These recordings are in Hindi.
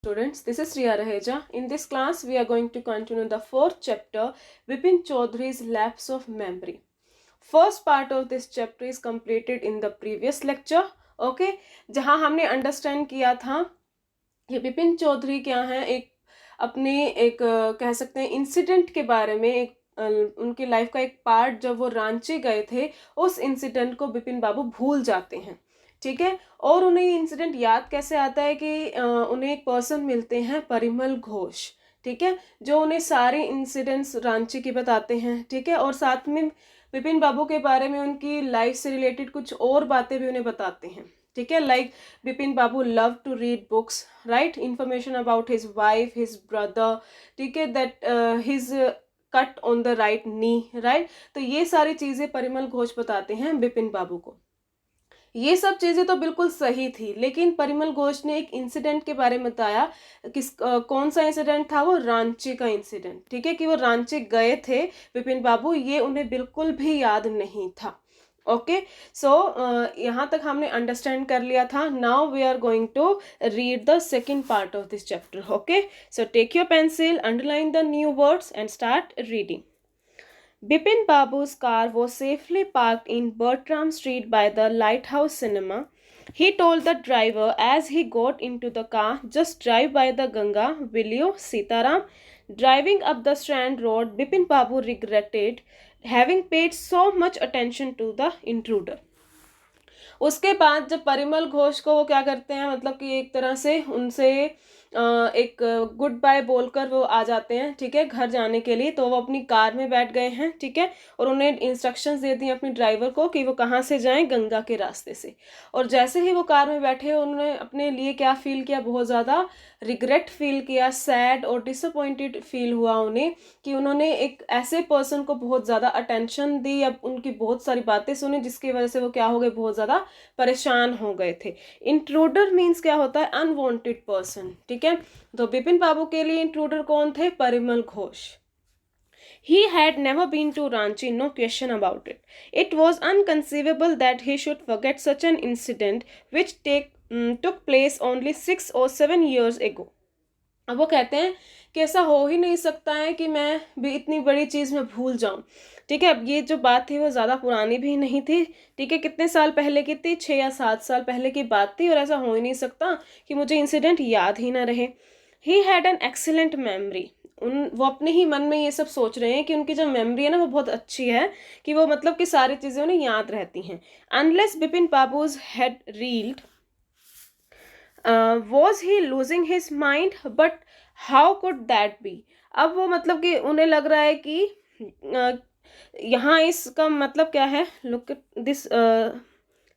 Students, this is Riya Raheja. In this class, we are going to continue the fourth chapter, Bipin Chaudhary's Lapse of Memory. First part of this chapter is completed in the previous lecture. Okay, जहाँ हमने understand किया था कि बिपिन चौधरी क्या है, एक कह सकते हैं इंसिडेंट के बारे में, उनकी लाइफ का एक पार्ट जब वो रांची गए थे, उस इंसिडेंट को बिपिन बाबू भूल जाते हैं. ठीक है. और उन्हें ये इंसिडेंट याद कैसे आता है कि उन्हें एक पर्सन मिलते हैं, परिमल घोष. ठीक है, जो उन्हें सारे इंसिडेंट्स रांची के बताते हैं. ठीक है, और साथ में बिपिन बाबू के बारे में उनकी लाइफ से रिलेटेड कुछ और बातें भी उन्हें बताते हैं. ठीक है, like Bipin Babu love to read books, right, information about his wife, his brother. ठीक है, that his cut on the right knee, right. तो ये सारी चीज़ें परिमल घोष बताते हैं बिपिन बाबू को. ये सब चीज़ें तो बिल्कुल सही थी, लेकिन परिमल घोष ने एक इंसिडेंट के बारे में बताया. कौन सा इंसिडेंट था वो? रांची का इंसिडेंट. ठीक है, कि वो रांची गए थे बिपिन बाबू, ये उन्हें बिल्कुल भी याद नहीं था. ओके, सो यहाँ तक हमने अंडरस्टैंड कर लिया था. Now we are going to read the second part of this chapter. Okay, so take your pencil, underline the new words and start reading. Bipin Babu's car was safely parked in Bertram Street by the Lighthouse Cinema. He told the driver as he got into the car, "Just drive by the Ganga, will you, Sitaram?" Driving up the Strand Road, Bipin Babu regretted having paid so much attention to the intruder. उसके बाद जब परिमल घोष को वो क्या करते हैं, मतलब कि एक तरह से उनसे एक गुड बाय बोलकर वो आ जाते हैं. ठीक है, घर जाने के लिए. तो वो अपनी कार में बैठ गए हैं. ठीक है, और उन्हें इंस्ट्रक्शंस दे दी अपने ड्राइवर को कि वो कहाँ से जाएं, गंगा के रास्ते से. और जैसे ही वो कार में बैठे, उन्होंने अपने लिए क्या फील किया? बहुत ज़्यादा रिग्रेट फील किया, सैड और डिसअपॉइंटेड फील हुआ उन्हें कि उन्होंने एक ऐसे पर्सन को बहुत ज़्यादा अटेंशन दी, अब उनकी बहुत सारी बातें सुनी, जिसकी वजह से वो क्या हो गए? बहुत ज़्यादा परेशान हो गए थे. इंट्रूडर मीन्स क्या होता है? Unwanted person. ठीक है, तो बिपिन बाबू के लिए इंट्रूडर कौन थे? Parimal Ghosh. He had never been to Ranchi, no question about it. It was inconceivable that he should forget such an incident which took place only 6 or 7 years ago. अब वो कहते हैं कि ऐसा हो ही नहीं सकता है कि मैं भी इतनी बड़ी चीज़ में भूल जाऊं. ठीक है, अब ये जो बात थी वो ज़्यादा पुरानी भी नहीं थी. ठीक है, कितने साल पहले की थी? 6 या 7 साल पहले की बात थी, और ऐसा हो ही नहीं सकता कि मुझे इंसिडेंट याद ही ना रहे. He had an excellent memory. वो अपने ही मन में ये सब सोच रहे हैं कि उनकी जो मेमोरी है ना, वो बहुत अच्छी है, कि वो मतलब कि सारी चीज़ें उन्हें याद रहती हैं. Unless Bipin Babu's had reeled, was he losing his mind, but how could that be. अब वो मतलब कि उन्हें लग रहा है कि यहाँ इसका मतलब क्या है? Look at this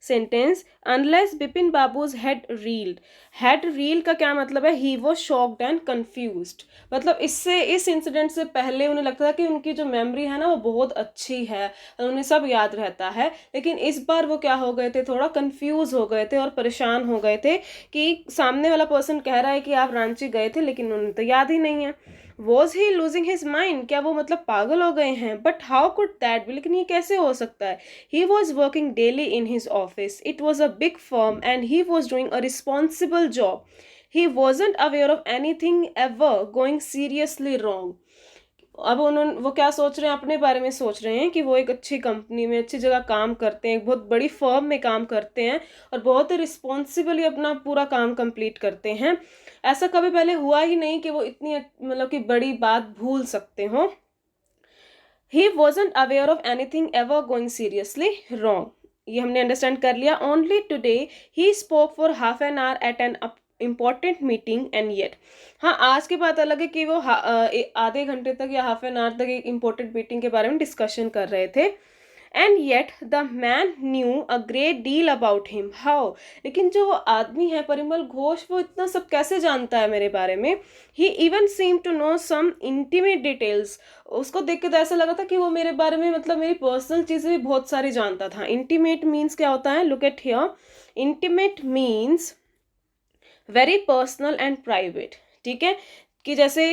sentence, unless Bipin Babu's had reeled. Had reel का क्या मतलब है? He was shocked and confused. मतलब इससे, इस इंसिडेंट से पहले उन्हें लगता था कि उनकी जो मेमोरी है ना, वो बहुत अच्छी है, उन्हें सब याद रहता है. लेकिन इस बार वो क्या हो गए थे? थोड़ा कंफ्यूज हो गए थे और परेशान हो गए थे कि सामने वाला पर्सन कह रहा है कि आप रांची गए थे, लेकिन उन्हें तो याद ही नहीं है. Was he losing his mind, क्या वो मतलब पागल हो गए हैं? But how could that be, लेकिन ये कैसे हो सकता है? He was working daily in his office. It was a big firm and he was doing a responsible job. He wasn't aware of anything ever going seriously wrong. अब वो क्या सोच रहे हैं? अपने बारे में सोच रहे हैं कि वो एक अच्छी कंपनी में, अच्छी जगह काम करते हैं, एक बहुत बड़ी फर्म में काम करते हैं, और बहुत ही रिस्पॉन्सिबली अपना पूरा काम कंप्लीट करते हैं. ऐसा कभी पहले हुआ ही नहीं कि वो इतनी मतलब कि बड़ी बात भूल सकते हो. He wasn't aware of anything ever going seriously wrong. ये हमने अंडरस्टैंड कर लिया. Only today he spoke for half an hour at an important meeting and yet. हाँ, आज की बात अलग है कि वो आधे घंटे तक या हाफ एन आवर तक एक इम्पोर्टेंट मीटिंग के बारे में डिस्कशन कर रहे थे. And yet the man new a great deal about him. How, लेकिन जो आदमी है परिमल घोष, वो इतना सब कैसे जानता है मेरे बारे में? He even seem to know some intimate details. उसको देख के तो ऐसा लगा था कि वो मेरे बारे में, मतलब मेरी पर्सनल चीज़ें भी बहुत सारी जानता था. इंटीमेट मीन्स क्या होता है? Look at here. Intimate means very personal and private. ठीक है, कि जैसे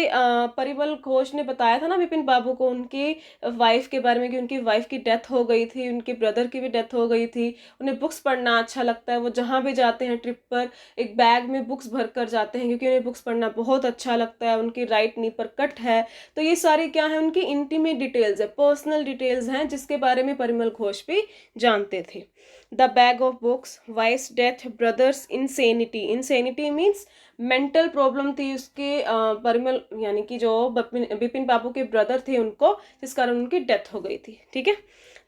परिमल घोष ने बताया था ना विपिन बाबू को उनकी वाइफ के बारे में कि उनकी वाइफ की डेथ हो गई थी, उनके ब्रदर की भी डेथ हो गई थी, उन्हें बुक्स पढ़ना अच्छा लगता है, वो जहाँ भी जाते हैं ट्रिप पर एक बैग में बुक्स भर कर जाते हैं क्योंकि उन्हें बुक्स पढ़ना बहुत अच्छा लगता है, उनकी राइट नी पर कट है। तो ये सारी क्या है, उनकी इंटीमेट डिटेल्स है, पर्सनल डिटेल्स हैं जिसके बारे में परिमल घोष भी जानते थे। The bag of books, wife's death, brother's insanity, insanity means mental problem थी उसके, परिमल यानी कि जो बिपिन बाबू के ब्रदर थे उनको, जिस कारण उनकी डेथ हो गई थी। ठीक है।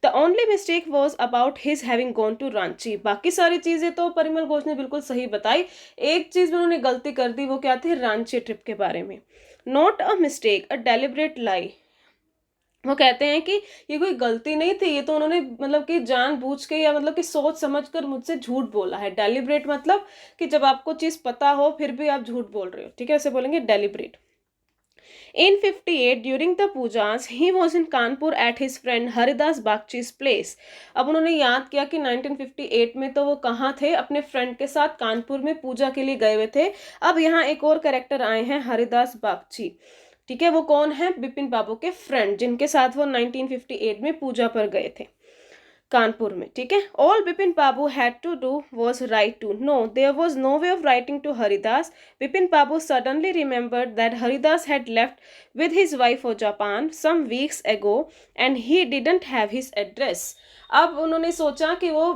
The only mistake was about his having gone to Ranchi, बाकी सारी चीजें तो परिमल घोष ने बिल्कुल सही बताई, एक चीज में उन्होंने गलती कर दी, वो क्या थी, रांची ट्रिप के बारे में। Not a mistake, a deliberate lie, वो कहते हैं कि ये कोई गलती नहीं थी, ये तो उन्होंने मतलब कि जानबूझ के या मतलब कि सोच समझकर मुझसे झूठ बोला है। डेलिब्रेट मतलब कि जब आपको चीज पता हो फिर भी आप झूठ बोल रहे हो, ठीक है, ऐसे बोलेंगे deliberate. In 58, during the pujas, he was in Kanpur at his friend Haridas Bagchi's place. अब उन्होंने याद किया कि 1958 में तो वो कहाँ थे, अपने फ्रेंड के साथ कानपुर में पूजा के लिए गए हुए थे। अब यहाँ एक और कैरेक्टर आए हैं, हरिदास बागची। ठीक है, वो कौन है, बिपिन बाबू के फ्रेंड, जिनके साथ वो 1958 में पूजा पर गए थे कानपुर में। ठीक है। All Bipin Babu had to do was write to, no there was no way of writing to Haridas. Bipin Babu suddenly remembered that Haridas had left with his wife for Japan some weeks ago and he didn't have his address. अब उन्होंने सोचा कि वो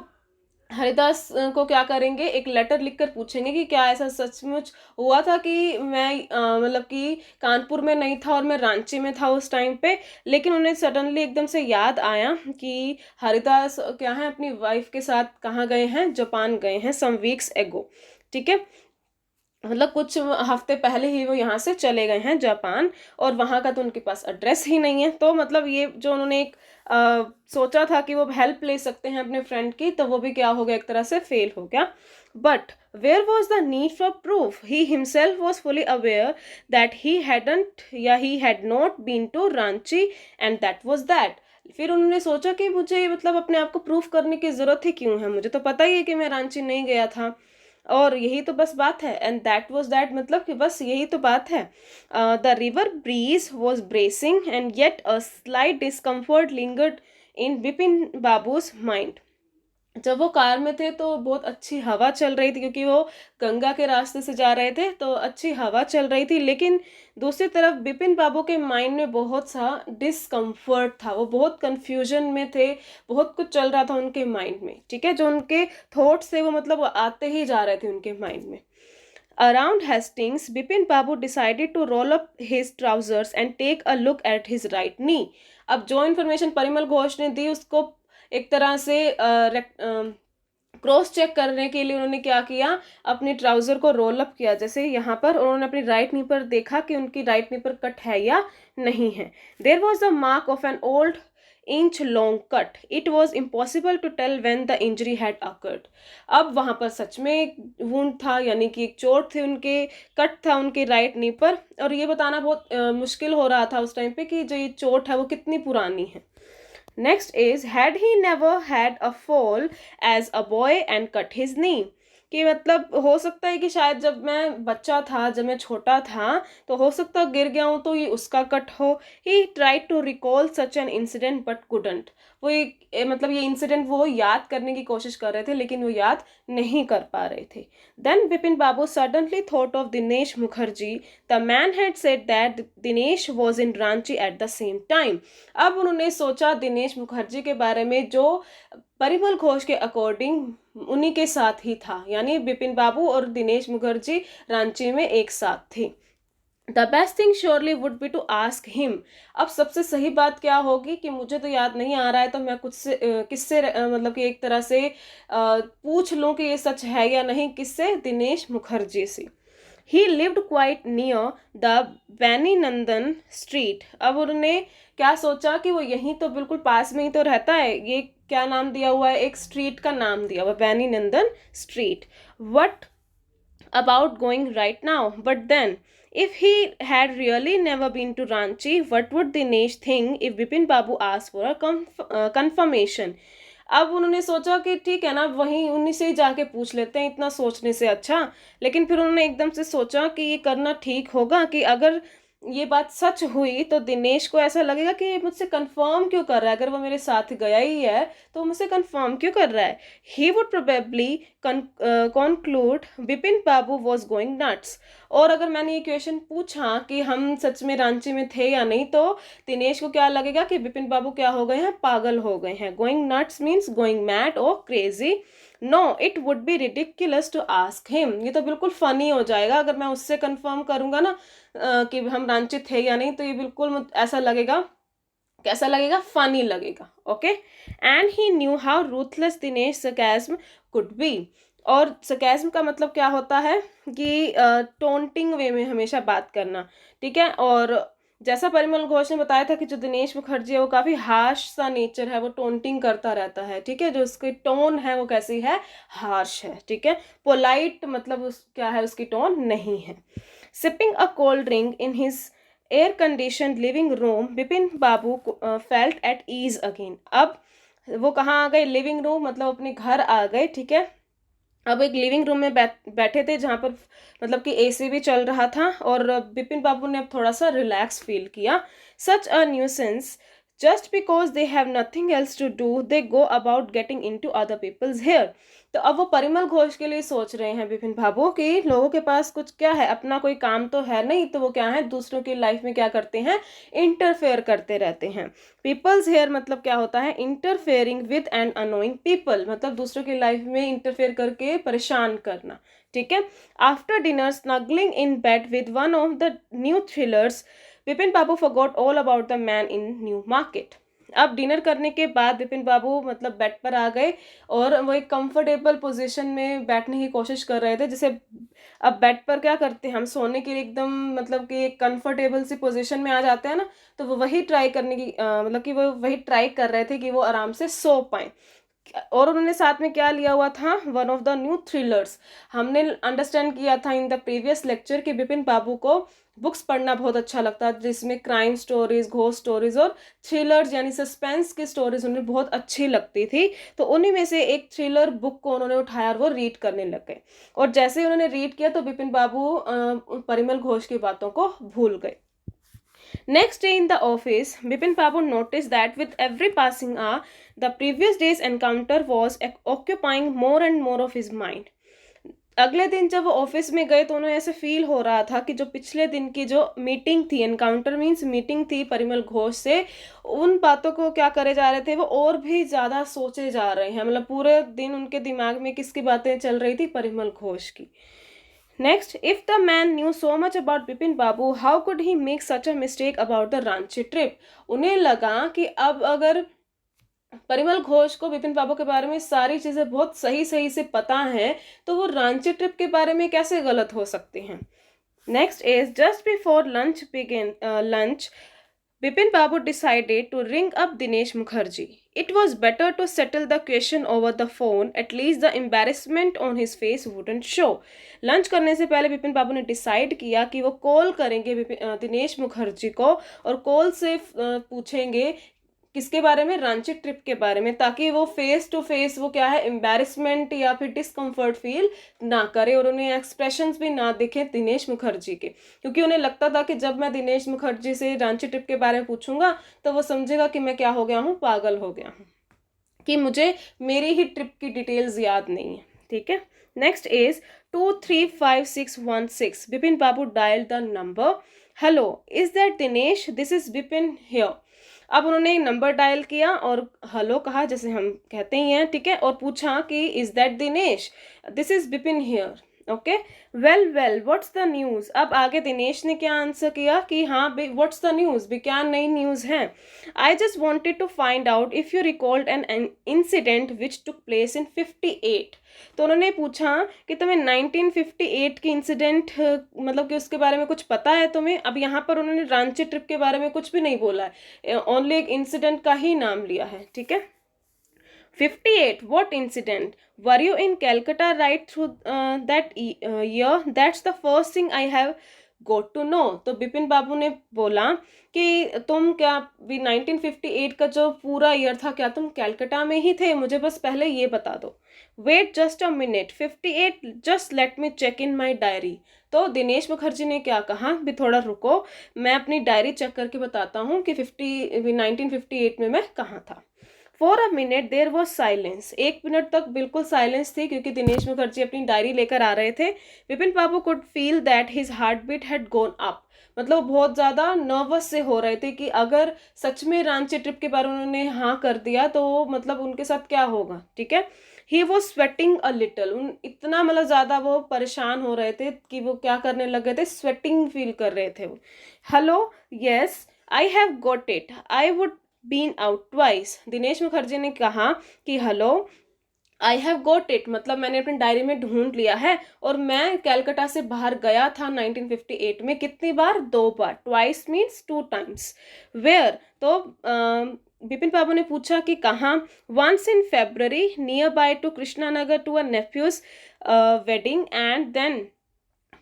हरिदास को क्या करेंगे, एक लेटर लिखकर पूछेंगे कि क्या ऐसा सचमुच हुआ था कि मैं मतलब कि कानपुर में नहीं था और मैं रांची में था उस टाइम पे। लेकिन उन्हें सडनली एकदम से याद आया कि हरिदास क्या है, अपनी वाइफ के साथ कहाँ गए हैं, जापान गए हैं, सम वीक्स एगो। ठीक है, मतलब कुछ हफ्ते पहले ही वो यहाँ से चले गए हैं जापान, और वहाँ का तो उनके पास एड्रेस ही नहीं है। तो मतलब ये जो उन्होंने एक सोचा था कि वो हेल्प ले सकते हैं अपने फ्रेंड की, तो वो भी क्या हो गया, एक तरह से फेल हो गया। But where was the need for proof, he himself was fully aware that he hadn't या he had not been to Ranchi and that was that. फिर उन्होंने सोचा कि मुझे मतलब अपने आप को प्रूफ करने की जरूरत ही क्यों है, मुझे तो पता ही है कि मैं रांची नहीं गया था, और यही तो बस बात है। एंड दैट वॉज दैट मतलब कि बस यही तो बात है। The river breeze was bracing and yet a slight discomfort lingered in Bipin Babu's mind. जब वो कार में थे तो बहुत अच्छी हवा चल रही थी क्योंकि वो गंगा के रास्ते से जा रहे थे, तो अच्छी हवा चल रही थी। लेकिन दूसरी तरफ बिपिन बाबू के माइंड में बहुत सा डिसकम्फर्ट था, वो बहुत कंफ्यूजन में थे, बहुत कुछ चल रहा था उनके माइंड में। ठीक है, जो उनके थॉट्स थे वो मतलब आते ही जा रहे थे उनके माइंड में। Around Hastings, Bipin Babu decided to roll up his trousers and take a look at his right knee. अब जो इन्फॉर्मेशन परिमल घोष ने दी उसको एक तरह से क्रॉस चेक करने के लिए उन्होंने क्या किया, अपनी ट्राउजर को रोल अप किया, जैसे यहाँ पर उन्होंने अपनी राइट नी पर देखा कि उनकी राइट नी पर कट है या नहीं है। There was the mark of an old inch long cut, it was impossible to tell when the injury had occurred. अब वहां पर सच में एक वुंड था, यानी कि एक चोट थी, उनके कट था उनके राइट नी पर, और ये बताना बहुत मुश्किल हो रहा था उस टाइम पे कि जो ये चोट है वो कितनी पुरानी है। Next is, had he never had a fall as a boy and cut his knee? कि मतलब हो सकता है कि शायद जब मैं बच्चा था, जब मैं छोटा था, तो हो सकता गिर गया हूँ तो ये उसका कट हो। He tried to recall such an incident but couldn't. वो मतलब ये इंसिडेंट वो याद करने की कोशिश कर रहे थे लेकिन वो याद नहीं कर पा रहे थे। Then Bipin Babu suddenly thought of Dinesh Mukherjee. The man had said that Dinesh was in Ranchi at the same time. अब उन्होंने सोचा दिनेश मुखर्जी के बारे में, जो परिमल घोष के अकॉर्डिंग उन्हीं के साथ ही था, यानी बिपिन बाबू और दिनेश मुखर्जी रांची में एक साथ थे। The best thing surely would be to ask him. अब सबसे सही बात क्या होगी कि मुझे तो याद नहीं आ रहा है, तो मैं कुछ से किससे मतलब कि एक तरह से पूछ लूं कि ये सच है या नहीं, किससे, दिनेश मुखर्जी से। He lived quite near the Waini Nandan street. अब उन्होंने क्या सोचा कि वो यहीं तो बिल्कुल पास में ही तो रहता है, ये क्या नाम दिया हुआ है, एक स्ट्रीट का नाम दिया हुआ, वैनी नंदन street. What about going right now? But then, if he had really never been to Ranchi, what would Dinesh think if Bipin Babu asked for a confirmation? अब उन्होंने सोचा कि ठीक है ना, वहीं उन्हीं से ही जाके पूछ लेते हैं, इतना सोचने से अच्छा। लेकिन फिर उन्होंने एकदम से सोचा कि ये करना ठीक होगा, कि अगर ये बात सच हुई तो दिनेश को ऐसा लगेगा कि ये मुझसे कंफर्म क्यों कर रहा है, अगर वो मेरे साथ गया ही है तो मुझसे कंफर्म क्यों कर रहा है। He would probably conclude Vipin Babu was going nuts. और अगर मैंने ये क्वेश्चन पूछा कि हम सच में रांची में थे या नहीं, तो दिनेश को क्या लगेगा कि विपिन बाबू क्या हो गए हैं, पागल हो गए हैं। Going nuts means going mad और crazy. No, it would be ridiculous to ask him. ये तो बिल्कुल फनी हो जाएगा अगर मैं उससे कंफर्म करूंगा ना कि हम रांची थे या नहीं, तो ये बिल्कुल ऐसा लगेगा, कैसा लगेगा, फनी लगेगा। Okay, and he knew how ruthless Dinesh sarcasm could be. और सरकास्म का मतलब क्या होता है कि टोंटिंग वे में हमेशा बात करना, ठीक है। और जैसा परिमल घोष ने बताया था कि जो दिनेश मुखर्जी है वो काफ़ी हार्श सा नेचर है, वो टोंटिंग करता रहता है, ठीक है। जो उसकी टोन है वो कैसी है, हार्श है, ठीक है। पोलाइट मतलब क्या है, उसकी टोन नहीं है। Sipping a cold drink in his air condition living room, Vipin Babu felt at ease again. अब वो कहाँ आ गए, लिविंग रूम मतलब अपने घर आ गए, ठीक है। अब एक लिविंग रूम में बैठे थे जहाँ पर मतलब कि एसी भी चल रहा था, और विपिन बाबू ने अब थोड़ा सा रिलैक्स फील किया। Such a nuisance, just because they have nothing else to do they go about getting into other people's hair. तो अब वो परिमल घोष के लिए सोच रहे हैं विपिन बाबू कि लोगों के पास कुछ क्या है, अपना कोई काम तो है नहीं, तो वो क्या है, दूसरों की लाइफ में क्या करते हैं, इंटरफेयर करते रहते हैं। पीपल्स हेयर मतलब क्या होता है, interfering with and annoying people, मतलब दूसरों की लाइफ में इंटरफेयर करके परेशान करना, ठीक है। After dinner snuggling in bed with one of the new thrillers, Vipin Babu forgot all about the man in New Market. अब डिनर करने के बाद विपिन बाबू मतलब बेड पर आ गए, और वो एक कंफर्टेबल पोजीशन में बैठने की कोशिश कर रहे थे। जैसे अब बेड पर क्या करते हैं हम, सोने के लिए एकदम मतलब कि एक कंफर्टेबल सी पोजीशन में आ जाते हैं ना, तो वो वही ट्राई करने की मतलब कि वो वही ट्राई कर रहे थे कि वो आराम से सो पाए। और उन्होंने साथ में क्या लिया हुआ था, one of the new thrillers. हमने अंडरस्टैंड किया था इन द प्रीवियस लेक्चर कि विपिन बाबू को बुक्स पढ़ना बहुत अच्छा लगता है, जिसमें क्राइम स्टोरीज, घोस्ट स्टोरीज और थ्रिलर्स यानी सस्पेंस की स्टोरीज उन्हें बहुत अच्छी लगती थी। तो उन्हीं में से एक थ्रिलर बुक को उन्होंने उठाया और वो रीड करने लग गए। और जैसे ही उन्होंने रीड किया तो विपिन बाबू परिमल घोष की बातों को भूल गए। Next day in the office, Bipin Babu noticed that with every passing hour, the previous day's encounter was occupying more and more of his mind. अगले दिन जब वो ऑफिस में गए तो उन्हें ऐसे फील हो रहा था कि जो पिछले दिन की जो मीटिंग थी, एनकाउंटर मीन्स मीटिंग थी परिमल घोष से, उन बातों को क्या करे जा रहे थे, वो और भी ज़्यादा सोचे जा रहे हैं। मतलब पूरे दिन उनके दिमाग में किसकी बातें चल रही थी, परिमल घोष की। Next, if the man knew so much about Bipin Babu, how could he make such a mistake about the Ranchi trip? उन्हें लगा कि अब अगर परिमल घोष को विपिन बाबू के बारे में सारी चीजें बहुत सही सही से पता है, तो वो रांची ट्रिप के बारे में कैसे गलत हो सकते हैं। Next is just before lunch Bipin Babu decided to ring up Dinesh Mukherjee. It was better to settle the question over the phone, at least the embarrassment on his face wouldn't show. Lunch करने से पहले विपिन बाबू ने डिसाइड किया कि वो कॉल करेंगे दिनेश मुखर्जी को, और कॉल से पूछेंगे किसके बारे में, रांची ट्रिप के बारे में, ताकि वो फेस टू फेस वो क्या है, एम्बेरसमेंट या फिर डिस्कम्फर्ट फील ना करे, और उन्हें एक्सप्रेशंस भी ना दिखे दिनेश मुखर्जी के। क्योंकि उन्हें लगता था कि जब मैं दिनेश मुखर्जी से रांची ट्रिप के बारे में पूछूंगा तो वो समझेगा कि मैं क्या हो गया हूँ, पागल हो गया हूँ, कि मुझे मेरी ही ट्रिप की डिटेल्स याद नहीं है, ठीक है। Next is 235616। Vipin Babu dial the number. Hello, is that Dinesh, this is Vipin here. अब उन्होंने नंबर डायल किया और हेलो कहा, जैसे हम कहते ही हैं, ठीक है, और पूछा कि is that Dinesh, this is Vipin here. Okay, well well what's the news. अब आगे दिनेश ने क्या आंसर किया कि हाँ व्हाट्स द न्यूज़, भी क्या नई न्यूज़ है। I just wanted to find out if you recalled an incident which took place in 58। तो उन्होंने पूछा कि तुम्हें 1958 की इंसिडेंट मतलब कि उसके बारे में कुछ पता है तुम्हें। अब यहाँ पर उन्होंने रांची ट्रिप के बारे में कुछ भी नहीं बोला है, ओनली एक इंसिडेंट का ही नाम लिया है, ठीक है। 58, what incident? Were you in Calcutta right through that year? That's the first thing I have got to know. तो बिपिन बाबू ने बोला कि तुम क्या भी 1958 का जो पूरा ईयर था क्या तुम कैलकाटा में ही थे, मुझे बस पहले ये बता दो। Wait just a minute, 58, just let me check in my diary. तो दिनेश मुखर्जी ने क्या कहा, भी थोड़ा रुको, मैं अपनी डायरी चेक करके बताता हूँ कि 1958 में मैं कहाँ था। For a minute there was silence, 1 minute तक बिल्कुल साइलेंस थी, क्योंकि दिनेश मुखर्जी अपनी डायरी लेकर आ रहे थे। Vipin Babu could feel that his heart beat had gone up, मतलब बहुत ज़्यादा नर्वस से हो रहे थे कि अगर सच में रांची ट्रिप के बारे में उन्होंने हाँ कर दिया तो मतलब उनके साथ क्या होगा, ठीक है। He was sweating a little, उन इतना मतलब ज़्यादा वो परेशान हो रहे थे कि वो क्या करने लगे थे, स्वेटिंग फील कर रहे थे वो। Hello, yes I have got it, I would been out twice. Dinesh Mukherjee ने कहा कि hello, I have got it, मतलब मैंने अपनी डायरी में ढूंढ लिया है और मैं कैलकाटा से बाहर गया था 1958 में, कितनी बार, 2 बार। Twice means 2 times. वेयर, तो बिपिन बाबू ने पूछा कि कहाँ। Once in February nearby to Krishna Nagar to a nephew's wedding and then,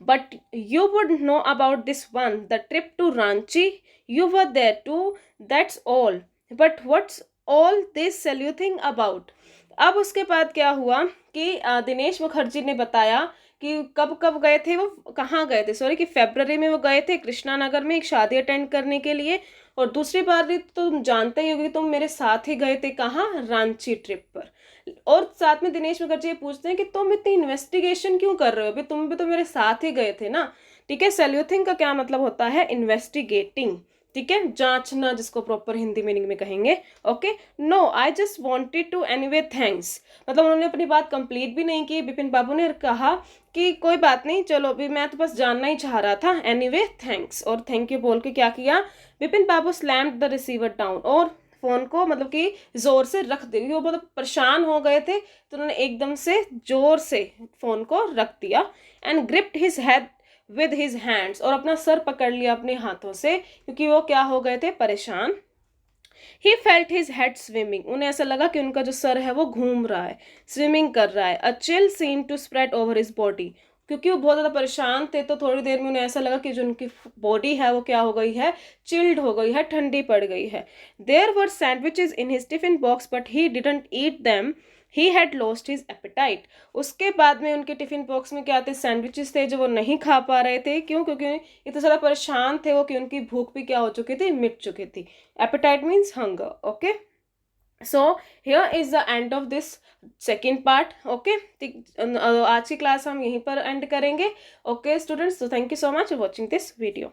but you would know about this one, the trip to Ranchi. You were there too, that's all. But what's all this sleuthing about? अब उसके बाद क्या हुआ कि दिनेश मुखर्जी ने बताया कि कब कब गए थे वो, कहाँ गए थे, सॉरी, कि फरवरी में वो गए थे कृष्णा नगर में एक शादी अटेंड करने के लिए, और दूसरी बार भी तो तुम जानते ही होगी, तुम मेरे साथ ही गए थे, कहाँ, रांची ट्रिप पर। और साथ में दिनेश मुखर्जी ये पूछते हैं कि तुम इतनी इन्वेस्टिगेशन क्यों कर रहे हो, अभी तुम भी तो मेरे साथ ही गए थे ना, ठीक है। सेल्यूथिंग का क्या मतलब होता है, इन्वेस्टिगेटिंग, ठीक है, जांचना, जिसको प्रॉपर हिंदी मीनिंग में कहेंगे। Okay, no I just wanted to anyway thanks, मतलब उन्होंने अपनी बात कंप्लीट भी नहीं की। बिपिन बाबू ने कहा कि कोई बात नहीं, चलो अभी मैं तो बस जानना ही चाह रहा था, एनीवे थैंक्स, और थैंक यू बोल के क्या किया, बिपिन बाबू स्लैम्ड द रिसीवर डाउन, और फोन को मतलब कि जोर से रख दी, वो मतलब परेशान हो गए थे तो उन्होंने एकदम से जोर से फोन को रख दिया। And gripped his head with his hands, और अपना सर पकड़ लिया अपने हाथों से, क्योंकि वो क्या हो गए थे, परेशान। He felt his head swimming, उन्हें ऐसा लगा कि उनका जो सर है वो घूम रहा है, स्विमिंग कर रहा है। A chill seemed to spread over his body, क्योंकि वो बहुत ज़्यादा परेशान थे तो थोड़ी देर में उन्हें ऐसा लगा कि जो उनकी बॉडी है वो क्या हो गई है, चिल्ड हो गई है, ठंडी पड़ गई है। There were sandwiches in his tiffin box but he didn't eat them, he had lost his appetite. उसके बाद में उनके टिफिन बॉक्स में क्या थे, सैंडविचेस थे जो वो नहीं खा पा रहे थे, क्यों, क्योंकि इतने ज़्यादा परेशान थे वो कि उनकी भूख भी क्या हो चुकी थी, मिट चुकी थी। Appetite means hunger. Okay, so here is the end of this second part. Okay, आज की क्लास हम यहीं पर एंड करेंगे। ओके स्टूडेंट्स, तो thank you so much for watching this video.